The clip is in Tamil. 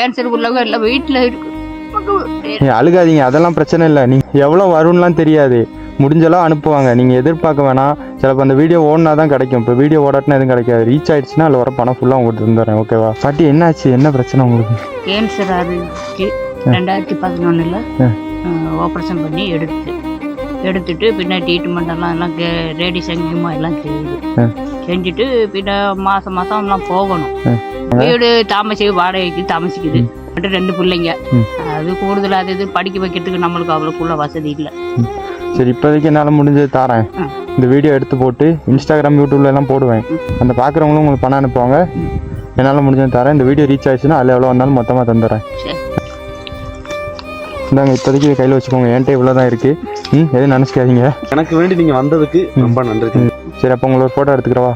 கேன்சர் உள்ளவங்க எல்லாம் வீட்டில் இருக்கு. அழுகாதீங்க, அதெல்லாம் பிரச்சனை இல்லை. நீங்கள் எவ்வளோ வரும்லாம் தெரியாது, முடிஞ்சளவு அனுப்புவாங்க. நீங்கள் எதிர்பார்க்க வேணாம். சிலப்போ அந்த வீடியோ ஓடினா தான் கிடைக்கும். இப்போ வீடியோ ஓடாட்டினா எதுவும் கிடைக்காது. ரீச் ஆயிடுச்சுன்னா அதில் வர பணம் ஃபுல்லாக உங்களுக்கு தந்துடுறேன். ஓகேவா பாட்டி? என்னாச்சு, என்ன பிரச்சனை உங்களுக்கு? கேன்சர் ஆரம்பிச்சு 2011 ஆப்ரேஷன் பண்ணி எடுத்துட்டு பின்ன ட்ரீட்மெண்ட் எல்லாம் ரேடியேஷன் எல்லாம் செஞ்சுட்டு பின்ன மாதம் எல்லாம் போகணும். வீடு வாடகைக்கு தாமசிக்குது. மட்டும் 2 பிள்ளைங்க. அது கூடுதலாக அது இது படிக்க வைக்கிறதுக்கு நம்மளுக்கு அவ்வளோக்குள்ள வசதி இல்லை. சரி, இப்போதைக்கு என்னால் முடிஞ்சது தாரேன். இந்த வீடியோ எடுத்து போட்டு இன்ஸ்டாகிராம் யூடியூப்ல எல்லாம் போடுவேன். அந்த பார்க்குறவங்களும் உங்களுக்கு பணம் அனுப்புவாங்க. என்னால் முடிஞ்சது தரேன். இந்த வீடியோ ரீச் ஆயிடுச்சுன்னா அதில் எவ்வளோ வந்தாலும் மொத்தமாக தந்துடுறேன். இந்தாங்க, இப்போதைக்கு கையில் வச்சுக்கோங்க. என்கிட்ட இவ்வளோ தான் இருக்குது. எதுவும் நினச்சிக்காதீங்க. எனக்கு வேண்டி நீங்கள் வந்ததுக்கு ரொம்ப நன்றி. சரி, அப்போ உங்களை ஒரு ஃபோட்டோ எடுத்துக்கிறவா?